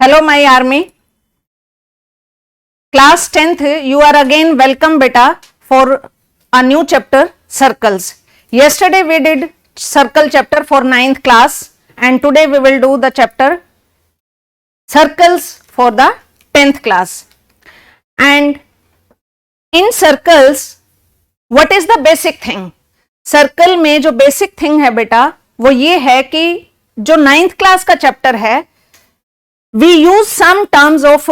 Hello my army. Class 10th, you are again welcome beta for a new chapter, circles. Yesterday we did circle chapter for 9th class and today we will do the chapter circles for the 10th class. And in circles, what is the basic thing? Circle में जो basic thing है बेटा वो ये है कि जो 9th class का चैप्टर है we use some terms of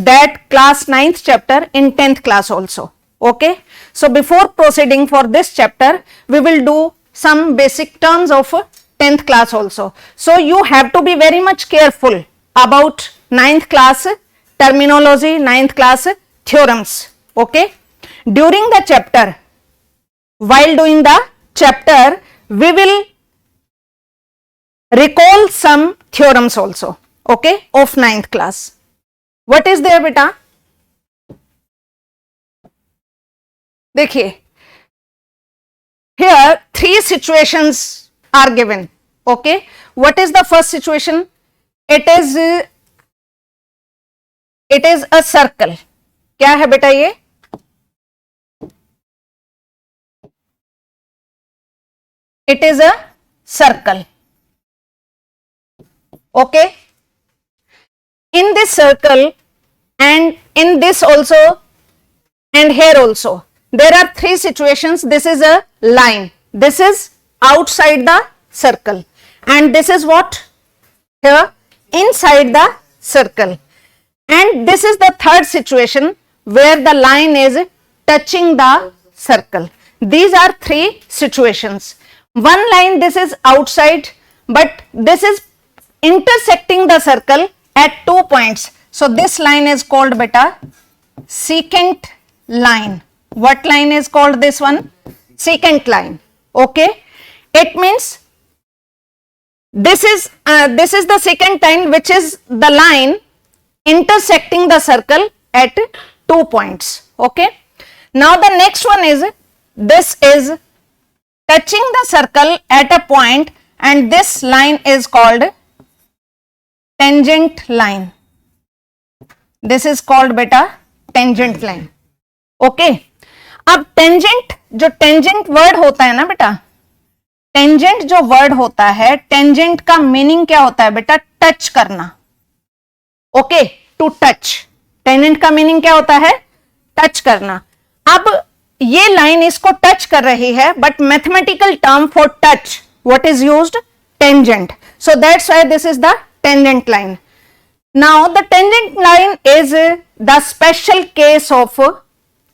that class 9th chapter in 10th class also. Okay, so before proceeding for this chapter we will do some basic terms of 10th class also. So you have to be very much careful about 9th class terminology, 9th class theorems. Okay, during the chapter, while doing the chapter we will recall some theorems also, okay, of 9th class. What is there beta? देखिए, here three situations are given. Okay, what is the first situation? It is a circle. क्या है बेटा ये? It is a circle. Okay, in this circle and in this also and here also there are three situations. This is a line, this is outside the circle, and this is what? Here inside the circle, and this is the third situation where the line is touching the circle. These are three situations. One line, this is outside, but this is intersecting the circle at 2 points. So this line is called beta secant line. What line is called this one? Secant line. Okay, it means this is the secant line, which is the line intersecting the circle at 2 points. Okay, now the next one is, this is touching the circle at a point, and this line is called tangent line. This is called beta tangent line. Okay, अब tangent, जो tangent word होता है ना बेटा, tangent जो word होता है, tangent का मीनिंग क्या होता है बेटा? टच करना. Okay, to touch. टेंजेंट का मीनिंग क्या होता है? टच करना. अब ये लाइन इसको टच कर रही है, but mathematical term for touch what is used? Tangent. So that's why this is the tangent line. Now the tangent line is the special case of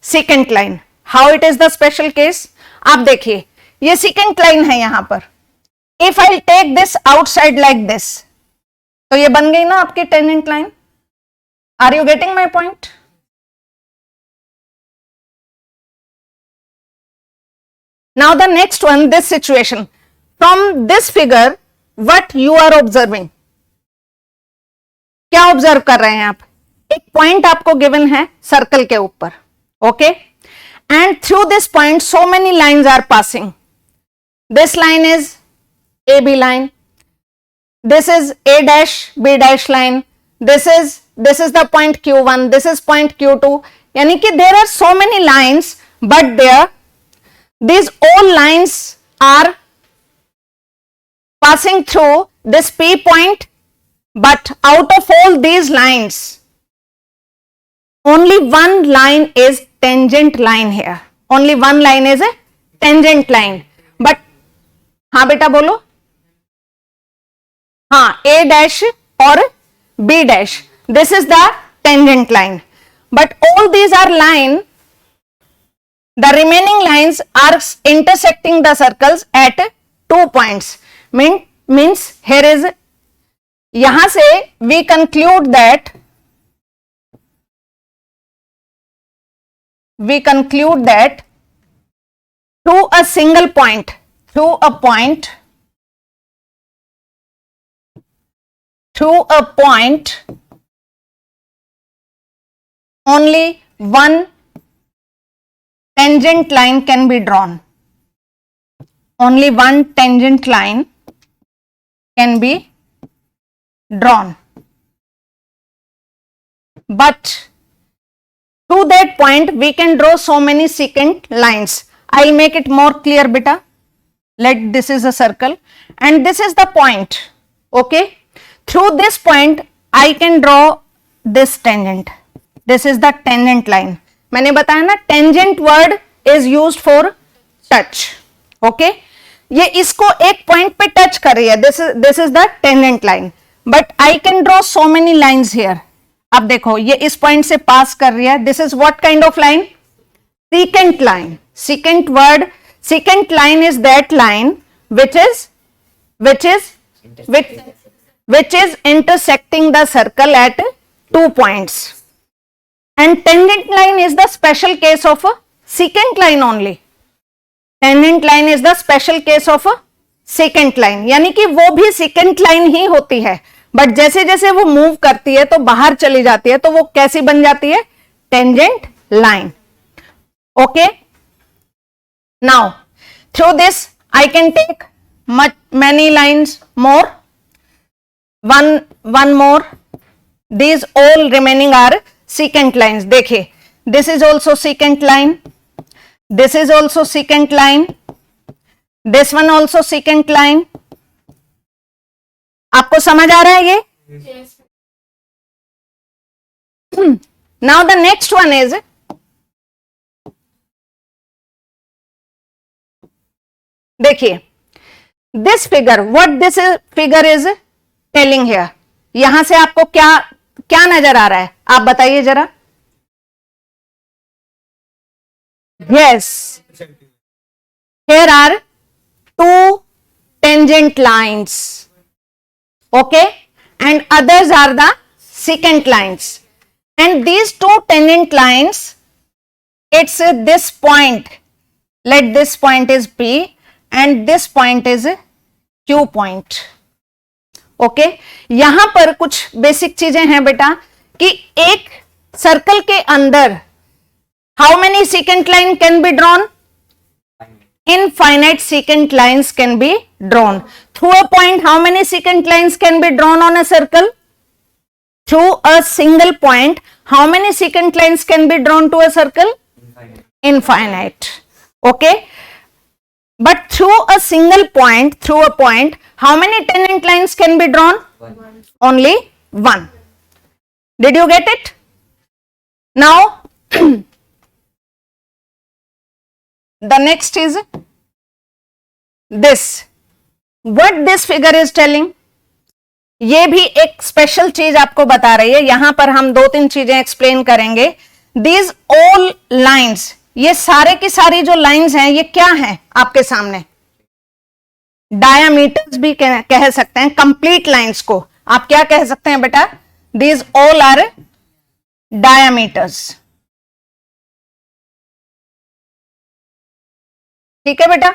secant line. How it is the special case? आप देखिए, ये secant line है यहां पर. If I'll take this outside like this, तो ये बन गई ना आपकी tangent line. Are you getting my point? Now the next one, this situation. From this figure, what you are observing? क्या ऑब्जर्व कर रहे हैं आप? एक पॉइंट आपको गिवन है सर्कल के ऊपर. Okay, and through this point so many lines are passing. This line is A B line, this is A dash B dash line, this is the point Q1, this is point Q2. यानी कि there are so many lines, but there these all lines are passing through this P point. But out of all these lines, only one line is tangent line here. Only one line is a tangent line. But हाँ बेटा बोलो. हाँ, A dash और B dash. This is the tangent line. But all these are line. The remaining lines are intersecting the circles at 2 points. Means here is, यहां से we conclude that through a single point, only one tangent line can be drawn. Only one tangent line can be drawn. but to that point we can draw so many secant lines. I'll make it more clear beta. Let this is a circle and this is the point. Okay, through this point I can draw this tangent. This is the tangent line. मैंने बताया ना, tangent word is used for touch. Okay, ये इसको एक point पे touch कर रही है. This is the tangent line, but I can draw so many lines here. अब देखो ये इस पॉइंट से पास कर रही है. This is what kind of line? secant line. Secant word, secant line is that line which is intersecting the circle at 2 points, and tangent line is the special case of a secant line only. Tangent line is the special case of a secant line, यानी कि वो भी secant line ही होती है, but जैसे जैसे वो move करती है तो बाहर चली जाती है, तो वो कैसी बन जाती है? tangent line. Okay, now through this I can take many lines more, one more. These all remaining are secant lines. देखिए, this is also secant line, this is also secant line, this one also secant line. आपको समझ आ रहा है ये? Yes. Now the next one is, देखिए, this figure, what this figure is telling here. यहां से आपको क्या क्या नजर आ रहा है? आप बताइए जरा. Yes, here are two tangent lines. Okay, and others are the secant lines, and these two tangent lines, it's this point. Let this point is P and this point is Q point. Okay, यहां पर कुछ basic चीजें हैं बेटा कि एक circle के अंदर how many secant line can be drawn? Infinite secant lines can be drawn. Through a point, how many secant lines can be drawn on a circle? Through a single point, how many secant lines can be drawn to a circle? Infinite. Okay, but through a single point, through a point, how many tangent lines can be drawn? One. Only one. Did you get it? Now the next is this. What this figure is telling? ये भी एक special चीज आपको बता रही है. यहां पर हम 2-3 चीजें एक्सप्लेन करेंगे. These all lines, ये सारे की सारी जो लाइंस हैं, ये क्या हैं आपके सामने? डायामीटर्स भी कह सकते हैं. कंप्लीट लाइंस को आप क्या कह सकते हैं बेटा? These all are diameters. ठीक है बेटा.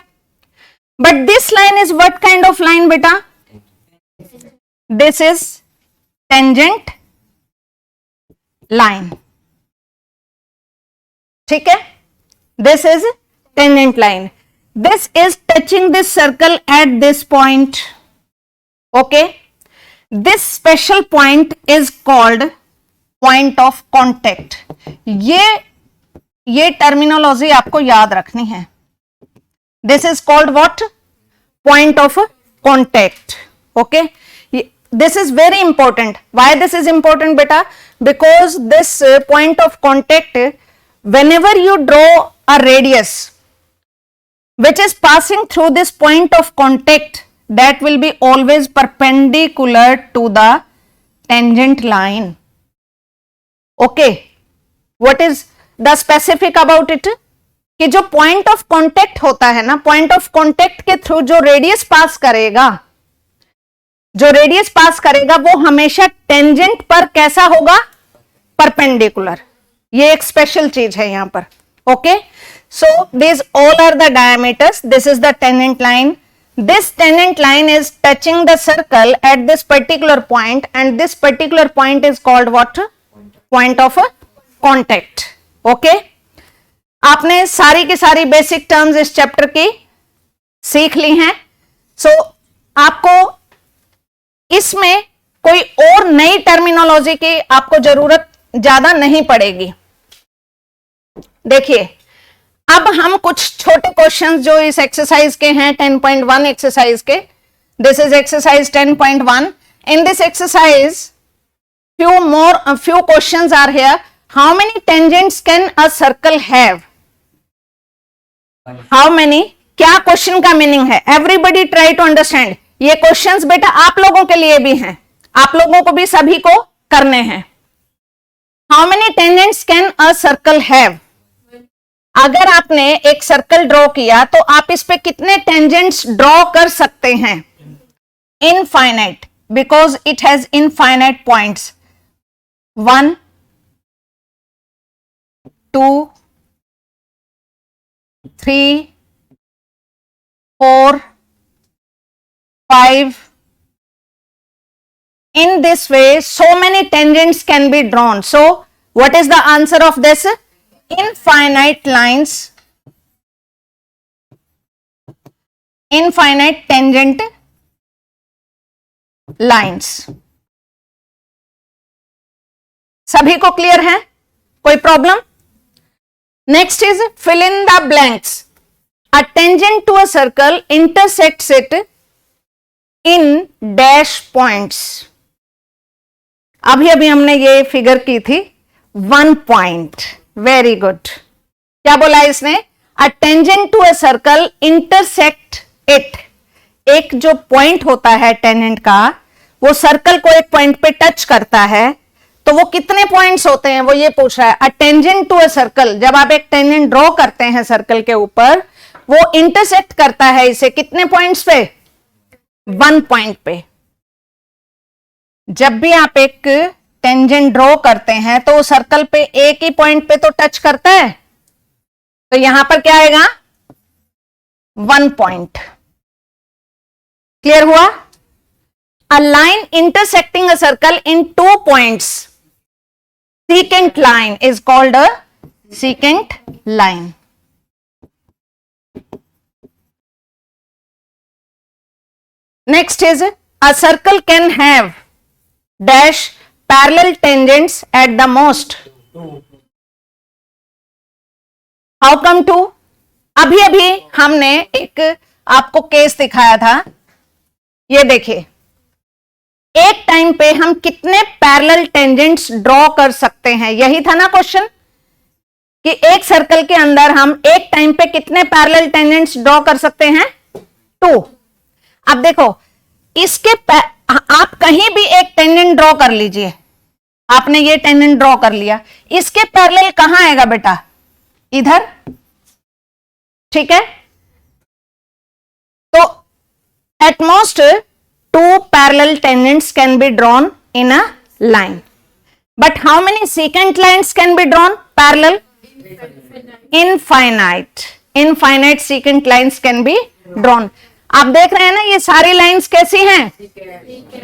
But this line is what kind of line बेटा? This is tangent line. ठीक है, this is tangent line. This is touching this circle at this point. Okay, this special point is called point of contact. ये terminology आपको याद रखनी है. This is called what? Point of contact. Okay, this is very important. Why this is important beta? Because this point of contact, whenever you draw a radius which is passing through this point of contact, that will be always perpendicular to the tangent line. Okay, what is the specific about it? कि जो point of contact होता है ना, point of contact के through जो radius पास करेगा, वो हमेशा टेंजेंट पर कैसा होगा? परपेंडिकुलर. ये एक स्पेशल चीज है यहां पर. Okay, so these all are the diameters. This is the tangent line. This tangent line is touching the circle at this particular point, and this particular point is called what? Point of contact. Okay, आपने सारी की सारी basic terms इस chapter की सीख ली हैं. सो आपको इसमें कोई और नई टर्मिनोलॉजी की आपको जरूरत ज्यादा नहीं पड़ेगी। देखिए अब हम कुछ छोटे क्वेश्चंस जो इस एक्सरसाइज के हैं 10.1 एक्सरसाइज के, this is exercise 10.1। In this exercise few questions are here. How many tangents can a circle have? How many? क्या क्वेश्चन का मीनिंग है? Everybody try to understand. ये क्वेश्चंस बेटा आप लोगों के लिए भी हैं, आप लोगों को भी सभी को करने हैं। How many tangents can a circle have? अगर आपने एक सर्कल ड्रॉ किया तो आप इस पे कितने टेंजेंट्स ड्रॉ कर सकते हैं? Infinite, because it has infinite points. 1 2 3 4 5. In this way, so many tangents can be drawn. So, what is the answer of this? Infinite lines, infinite tangent lines. सभी को क्लियर है? कोई problem? Next is fill in the blanks. A tangent to a circle intersects it in dash points. अभी अभी हमने ये figure की थी 1 पॉइंट। Very good. क्या बोला इसने? A tangent to a circle intersect it. एक जो पॉइंट होता है टेंजेंट का, वो सर्कल को एक पॉइंट पे टच करता है, तो वो कितने पॉइंट्स होते हैं वो ये पूछ रहा है। A tangent to a circle, जब आप एक टेंजेंट ड्रॉ करते हैं सर्कल के ऊपर, वो इंटरसेक्ट करता है इसे कितने पॉइंट्स पे? 1 पॉइंट पे। जब भी आप एक टेंजेंट ड्रॉ करते हैं तो सर्कल पे एक ही पॉइंट पे तो टच करता है, तो यहां पर क्या आएगा? 1 पॉइंट। क्लियर हुआ? A line intersecting a circle in 2 points, secant line is called a secant line. Next is a circle can have dash parallel tangents at the most. How come 2? अभी अभी हमने एक आपको केस दिखाया था, ये देखिए, एक टाइम पे हम कितने पैरेलल टेंजेंट्स ड्रॉ कर सकते हैं, यही था ना क्वेश्चन, कि एक सर्कल के अंदर हम एक टाइम पे कितने पैरेलल टेंजेंट्स ड्रॉ कर सकते हैं? 2। अब देखो इसके आप कहीं भी एक टेंजेंट ड्रॉ कर लीजिए, आपने ये टेंजेंट ड्रॉ कर लिया, इसके पैरेलल कहां आएगा बेटा? इधर। ठीक है, तो at most 2 parallel tangents can be drawn in a line. But how many secant lines can be drawn parallel? Infinite. Infinite secant lines can be drawn. आप देख रहे हैं ना ये सारी लाइंस कैसी हैं?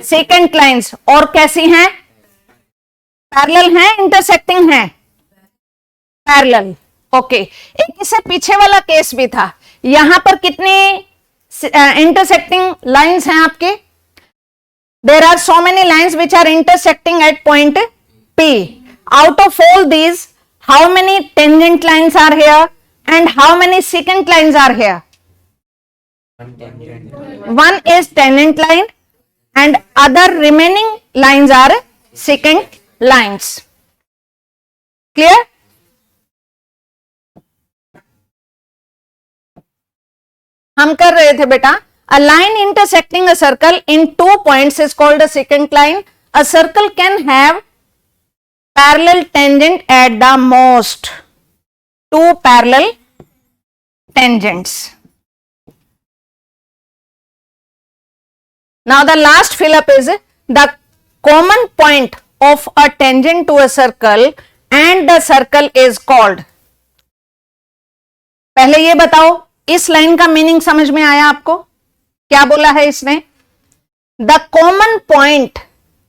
secant lines। और कैसी हैं? पैरेलल हैं, इंटरसेक्टिंग हैं? पैरेलल। ओके, एक इससे पीछे वाला केस भी था, यहां पर कितनी इंटरसेक्टिंग लाइंस हैं आपके? There are so many lines which are intersecting at point P. Out of all these, how many tangent lines are here and how many secant lines are here? One is tangent line and other remaining lines are secant lines. Clear? हम कर रहे थे बेटा, a line intersecting a circle in 2 points is called a secant line. A circle can have parallel tangent at the most 2 parallel tangents. Now the last fill up is the common point of a tangent to a circle and the circle is called. पहले ये बताओ, इस line का meaning समझ में आया आपको? क्या बोला है इसने? The common point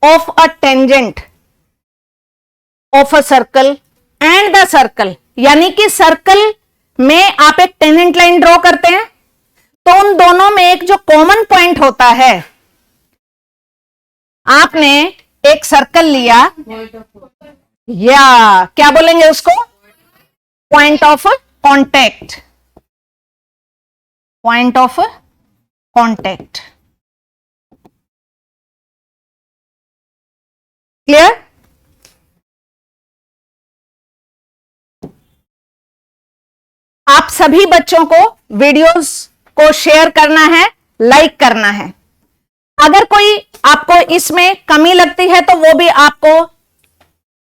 of a tangent of a circle and the circle, यानी कि सर्कल में आप एक टेंजेंट लाइन ड्रॉ करते हैं, तो उन दोनों में एक जो कॉमन पॉइंट होता है, आपने एक सर्कल लिया, या क्या बोलेंगे उसको? Point of contact, point of contact. Clear? आप सभी बच्चों को वीडियोस को शेयर करना है, लाइक करना है। अगर कोई आपको इसमें कमी लगती है तो वो भी आपको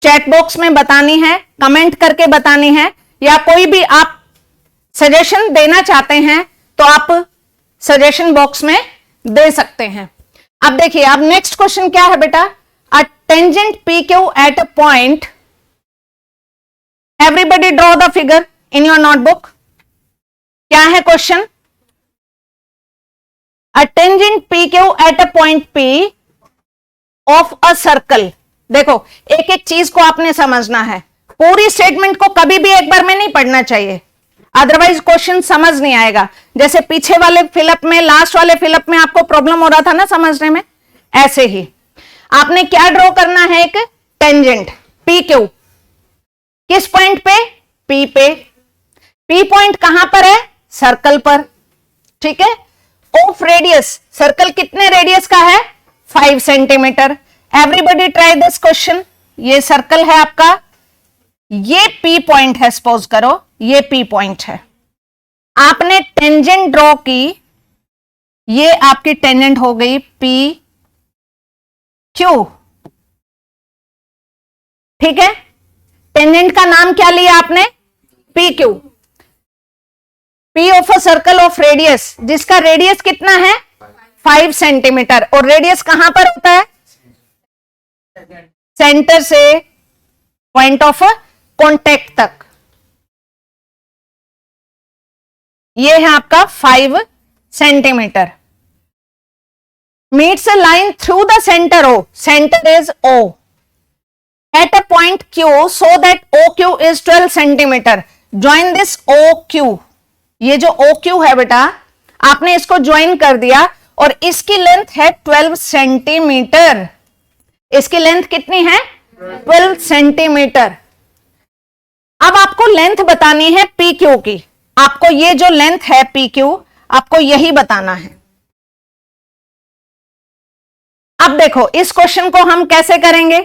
चैट बॉक्स में बतानी है, कमेंट करके बतानी है, या कोई भी आप सजेशन देना चाहते हैं तो आप सजेशन बॉक्स में दे सकते हैं। अब देखिए, अब नेक्स्ट क्वेश्चन क्या है बेटा? A tangent P Q eight a point, everybody draw the figure in your notebook. क्या है question? A tangent P Q eight a point P of a circle. देखो, एक एक चीज को आपने समझना है, पूरी स्टेटमेंट को कभी भी एक बार में नहीं पढ़ना चाहिए, अदरवाइज क्वेश्चन समझ नहीं आएगा। जैसे पीछे वाले फिलअप में, लास्ट वाले फिलअप में आपको प्रॉब्लम हो रहा था ना समझने में, ऐसे ही आपने क्या ड्रॉ करना है? एक टेंजेंट पी क्यू, किस पॉइंट पे? पी पे। पी पॉइंट कहां पर है? सर्कल पर, ठीक है। ऑफ रेडियस, सर्कल कितने रेडियस का है? 5 centimetre. Everybody try this question. ये सर्कल है आपका, ये पी पॉइंट है, सपोज करो ये पी पॉइंट है, आपने टेंजेंट ड्रॉ की, ये आपकी टेंजेंट हो गई पी क्यू, ठीक है। टेंजेंट का नाम क्या लिया आपने? P Q. P of a circle of radius, जिसका रेडियस कितना है? 5 सेंटीमीटर। और रेडियस कहां पर होता है? सेंटर से पॉइंट ऑफ कांटेक्ट तक। ये है आपका 5 centimetre. Meets a line through the centre O, centre is O, at a point Q so that O Q is 12 centimetre. Join this O Q. ये जो ओ क्यू है बेटा, आपने इसको ज्वाइन कर दिया और इसकी लेंथ है 12 सेंटीमीटर। इसकी लेंथ कितनी है? 12 सेंटीमीटर। अब आपको लेंथ बतानी है पी क्यू की। आपको ये जो लेंथ है पी क्यू, आपको यही बताना है। अब देखो, इस क्वेश्चन को हम कैसे करेंगे?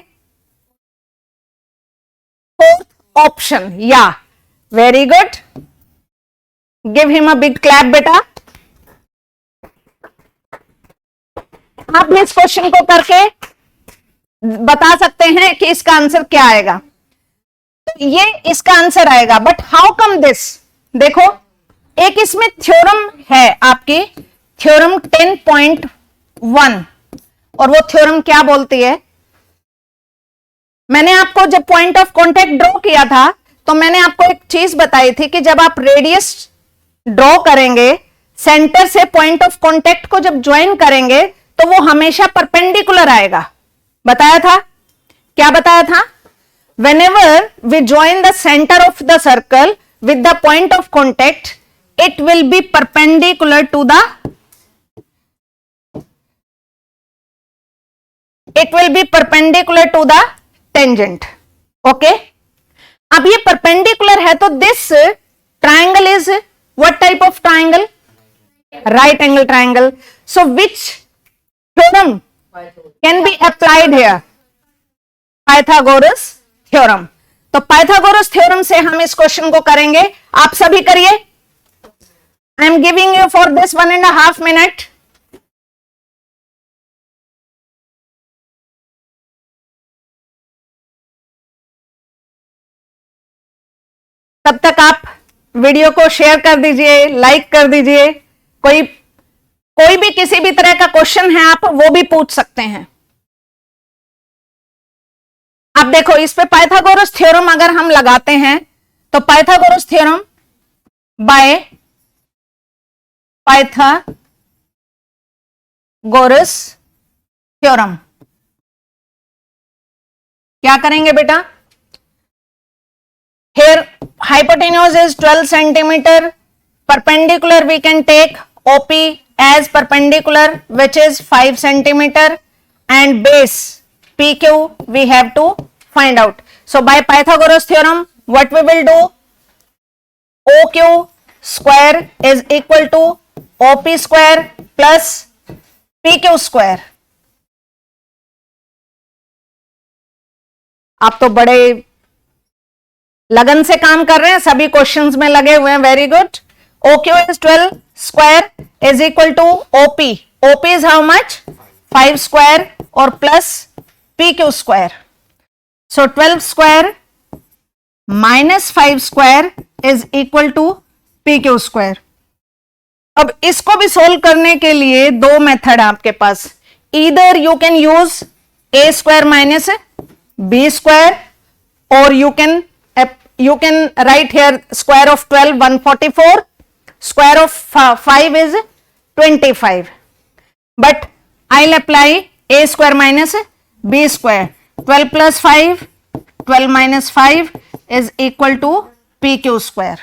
फोर्थ ऑप्शन, या। Very good, give him a big clap बेटा। आप भी इस क्वेश्चन को करके बता सकते हैं कि इसका आंसर क्या आएगा। तो ये इसका आंसर आएगा, बट हाउ कम दिस? देखो, एक इसमें थ्योरम है आपकी, थ्योरम 10.1, और वो थ्योरम क्या बोलती है? मैंने आपको जब पॉइंट ऑफ कांटेक्ट ड्रॉ किया था तो मैंने आपको एक चीज बताई थी कि जब आप रेडियस ड्रॉ करेंगे, सेंटर से पॉइंट ऑफ कांटेक्ट को जब ज्वाइन करेंगे तो वो हमेशा परपेंडिकुलर आएगा। बताया था, क्या बताया था? whenever we join the center of the circle with the point of contact, it will be perpendicular to the tangent. okay, अब ये perpendicular है तो this triangle is what type of triangle? right angle triangle. so which theorem can be applied here? Pythagoras theorem. तो Pythagoras theorem से हम इस question को करेंगे। आप सभी करिए। I am giving you for this 1.5 minute. तब तक आप वीडियो को शेयर कर दीजिए, लाइक कर दीजिए। कोई भी किसी भी तरह का क्वेश्चन है, आप वो भी पूछ सकते हैं। अब देखो, इस पे पाइथागोरस थ्योरम अगर हम लगाते हैं तो Pythagoras theorem by Pythagoras theorem क्या करेंगे बेटा? here hypotenuse is 12 centimeter, perpendicular we can take OP as perpendicular which is 5 centimeter, and base PQ we have to find out. So by Pythagoras theorem, what we will do? OQ square is equal to OP square plus PQ square. आप तो बड़े लगन से काम कर रहे हैं, सभी क्वेश्चंस में लगे हुए हैं, very good. OQ is 12 square is equal to OP. OP is how much? 5 square और plus PQ square. So 12 square minus 5 square is equal to PQ square. अब इसको भी सोल्व करने के लिए दो मेथड आपके पास. Either you can use A square minus B square, or you can write here square of 12 144, square of 5 is 25, but I'll apply A square minus B square. 12 plus 5, 12 minus 5 is equal to PQ square.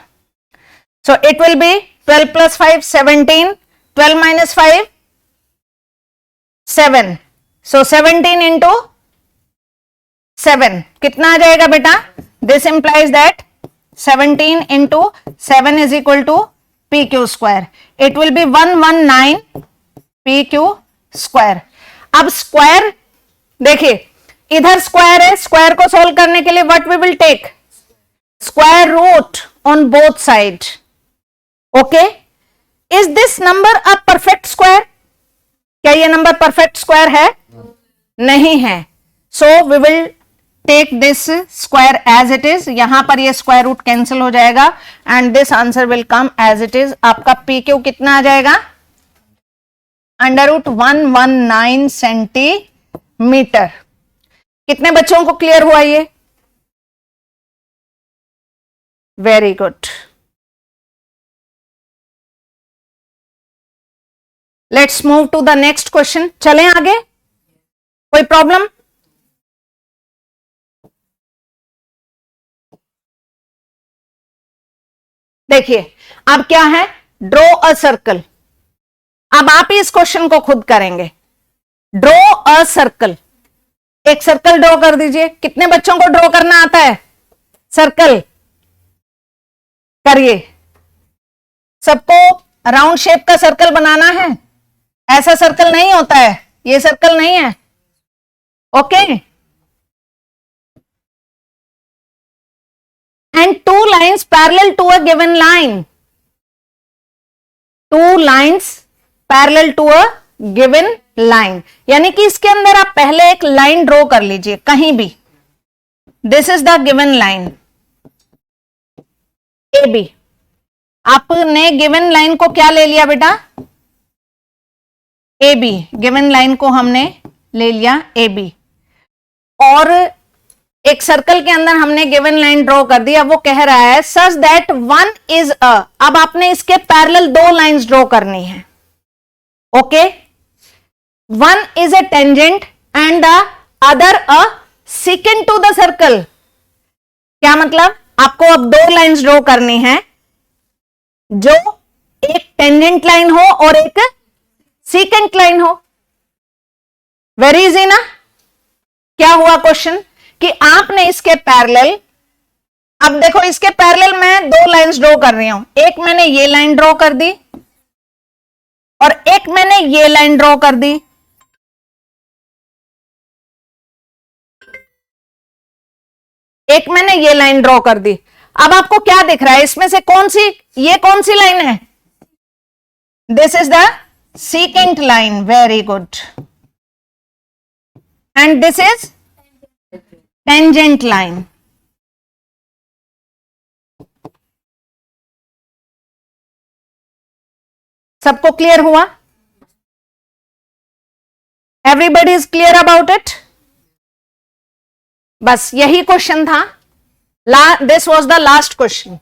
So it will be 12 plus 5 17, 12 minus 5 7. So 17 into 7 कितना आ जाएगा बेटा? This implies that 17 into 7 is equal to PQ square. It will be 119 PQ square. अब square देखिए, इधर square है, square को solve करने के लिए what we will take? Square root on both side. Okay, is this number a perfect square? क्या ये नंबर परफेक्ट स्क्वायर है? नहीं है. So we will take this square as it is. यहां पर ये स्क्वायर रूट कैंसिल हो जाएगा and this answer will come as it is. आपका PQ कितना आ जाएगा? Under root 119 centimetre. कितने बच्चों को क्लियर हुआ ये? Very good. Let's move to the next question. चलें आगे. कोई प्रॉब्लम? देखिए अब क्या है, ड्रॉ अ सर्कल. अब आप ही इस क्वेश्चन को खुद करेंगे. Draw a circle. एक सर्कल ड्रॉ कर दीजिए. कितने बच्चों को ड्रॉ करना आता है? सर्कल करिए. सबको राउंड शेप का सर्कल बनाना है. ऐसा सर्कल नहीं होता है, ये सर्कल नहीं है. Okay. And two lines parallel to a given line. Two lines parallel to a given line. यानी कि इसके अंदर आप पहले एक लाइन ड्रॉ कर लीजिए कहीं भी. This is the given line AB. आपने गिवन लाइन को क्या ले लिया बेटा? AB. गिवन लाइन को हमने ले लिया AB. और एक सर्कल के अंदर हमने गिवन लाइन ड्रॉ कर दी. अब वो कह रहा है such that one is a. अब आपने इसके पैरेलल दो लाइंस ड्रॉ करनी है. Okay. One is a tangent and the other a secant to the circle. क्या मतलब? आपको अब दो लाइंस ड्रॉ करनी है जो एक टेंजेंट लाइन हो और एक सीकेंट लाइन हो. वेरी इजी ना? क्या हुआ क्वेश्चन कि आपने इसके पैरेलल, अब देखो इसके पैरेलल मैं दो लाइंस ड्रॉ कर रही हूं. एक मैंने ये लाइन ड्रॉ कर दी और एक मैंने ये लाइन ड्रॉ कर दी. एक मैंने ये लाइन ड्रॉ कर दी. अब आपको क्या दिख रहा है इसमें से? ये कौन सी लाइन है? This is the secant line. Very good. And this is tangent line. सबको क्लियर हुआ? Everybody is clear about it? बस यही क्वेश्चन था. This was the last question.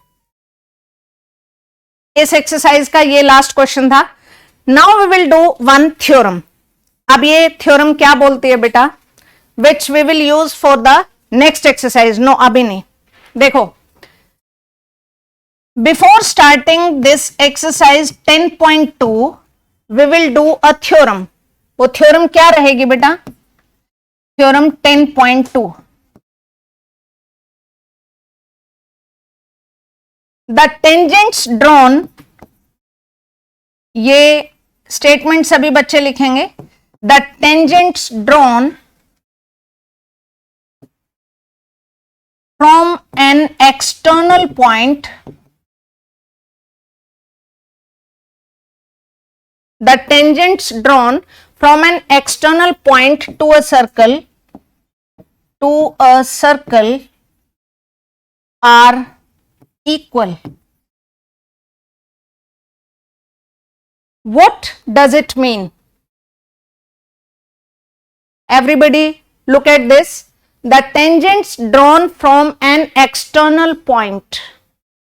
इस एक्सरसाइज का ये लास्ट क्वेश्चन था. Now we will do one theorem. अब ये थ्योरम क्या बोलती है बेटा? Which we will use for the next exercise. No अभी नहीं. देखो, before starting this exercise 10.2 we will do a theorem. वो थ्योरम क्या रहेगी बेटा? थ्योरम 10.2. द टेंजेंट्स ड्रॉन, ये स्टेटमेंट सभी बच्चे लिखेंगे, the tangents drawn from an external point, the tangents drawn from an external point to a circle are equal. What does it mean? Everybody look at this. The tangents drawn from an external point,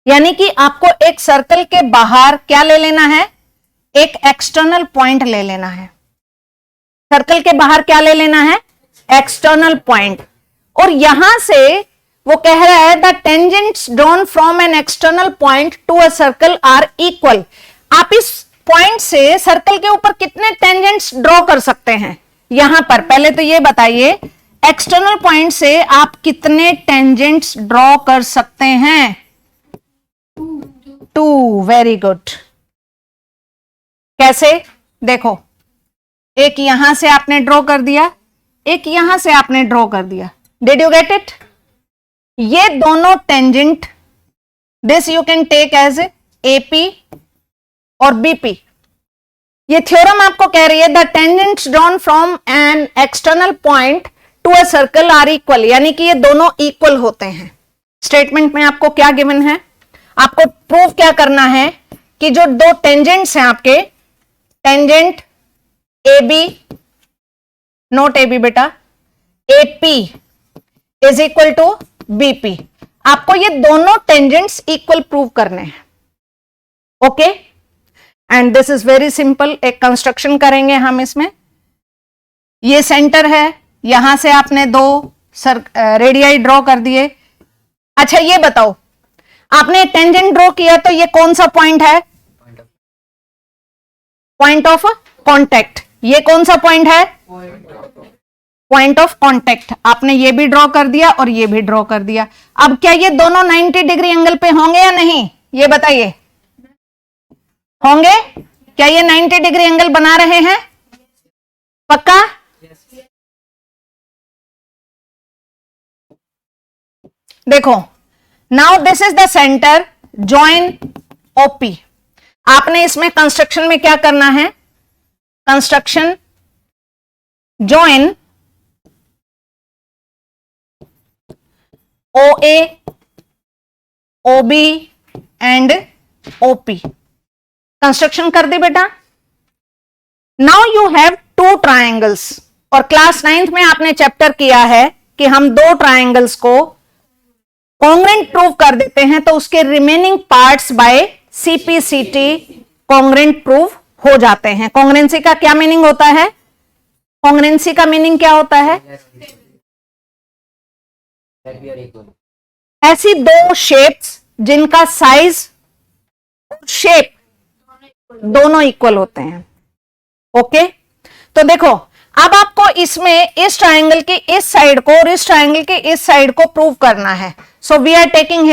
यानी कि आपको एक circle के बाहर क्या ले लेना है, एक एक्सटर्नल पॉइंट ले लेना है। सर्कल के बाहर क्या ले लेना है, एक्सटर्नल पॉइंट। और यहां से वो कह रहा है the tangents drawn from an external point to a circle are equal. आप इस पॉइंट से सर्कल के ऊपर कितने टेंजेंट्स ड्रॉ कर सकते हैं, यहां पर पहले तो ये बताइए, एक्सटर्नल पॉइंट से आप कितने टेंजेंट्स ड्रॉ कर सकते हैं? 2। Very good. कैसे? देखो, एक यहां से आपने ड्रॉ कर दिया, एक यहां से आपने ड्रॉ कर दिया। Did you get it? ये दोनों tangent, this you can take as AP और बीपी। ये थ्योरम आपको कह रही है the tangents drawn from an external point to a circle are equal, यानी कि ये दोनों इक्वल होते हैं। स्टेटमेंट में आपको क्या गिवन है, आपको प्रूव क्या करना है कि जो दो टेंजेंट्स हैं आपके, tangent A B, note A B बेटा, A P is equal to B P, आपको ये दोनों टेंजेंट्स इक्वल प्रूव करने हैं। Okay, and this is very simple. एक कंस्ट्रक्शन करेंगे हम इसमें। ये सेंटर है, यहां से आपने दो रेडियाई ड्रॉ कर दिए। अच्छा ये बताओ, आपने टेंजेंट ड्रॉ किया तो ये कौन सा पॉइंट है? Point of contact. ये कौन सा पॉइंट है? Point of contact. आपने ये भी ड्रॉ कर दिया और ये भी ड्रॉ कर दिया। अब क्या ये दोनों 90 डिग्री एंगल पे होंगे या नहीं, ये बताइए। होंगे? क्या ये 90 डिग्री एंगल बना रहे हैं? पक्का? देखो, now this is the centre, join OP. आपने इसमें कंस्ट्रक्शन में क्या करना है, construction join O A, O B and OP. Construction कर दी बेटा। Now you have two triangles, और क्लास 9th में आपने चैप्टर किया है कि हम दो ट्रायंगल्स को कॉन्ग्रेंट प्रूव कर देते हैं तो उसके remaining parts bye CPCT congruent prove हो जाते हैं। कॉन्ग्रेंसी का क्या मीनिंग होता है? कॉन्ग्रेंसी का मीनिंग क्या होता है? ऐसी दो शेप्स जिनका साइज, शेप दोनों इक्वल होते हैं। ओके, तो देखो अब आपको इसमें इस ट्रायंगल की इस साइड को और इस ट्रायंगल की इस साइड को प्रूव करना है। So we are taking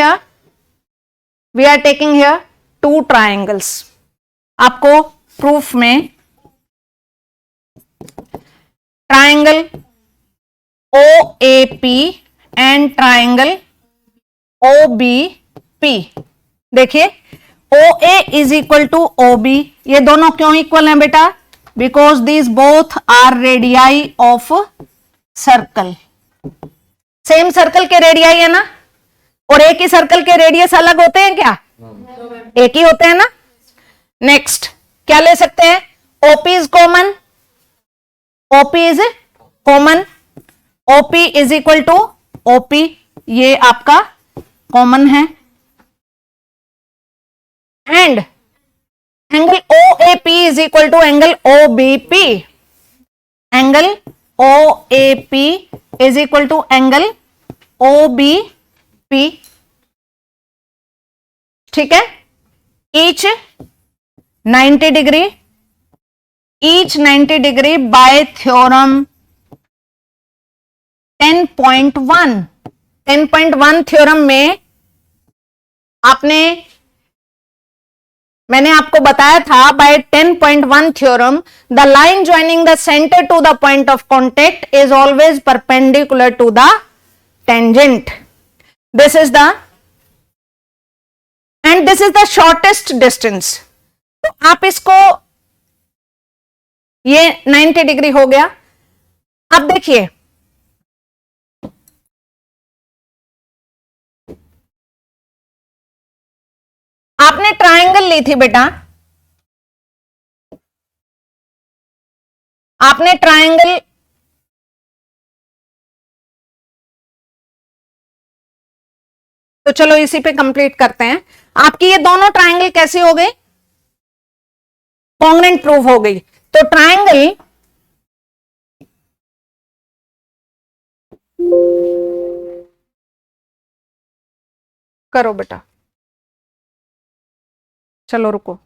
here two triangles. आपको प्रूफ में triangle O A P and triangle O B P, देखिए O A is equal to O B. ये दोनों क्यों इक्वल हैं बेटा? Because these both are radii of circle. Same circle के radii है ना, और एक ही सर्कल के रेडियस अलग होते हैं क्या? एक ही होते हैं ना। नेक्स्ट क्या ले सकते हैं? OP is common, OP is common, OP is equal to OP, ये आपका कॉमन है। And angle O A P is equal to angle O B P, angle O A P is equal to angle O B P. ठीक है, each 90 degree, each 90 degree by theorem 10.1। 10.1 theorem में आपने मैंने आपको बताया था by 10.1 theorem, the line joining the centre to the point of contact is always perpendicular to the tangent. This is the and this is the shortest distance. तो आप इसको, ये 90 डिग्री हो गया. अब देखिए आपने ट्रायंगल ली थी बेटा, आपने ट्रायंगल, तो चलो इसी पे कंप्लीट करते हैं. आपकी ये दोनों ट्रायंगल कैसी हो गई? कॉन्ग्रुएंट प्रूव हो गई. तो ट्रायंगल करो बेटा, चलो रुको.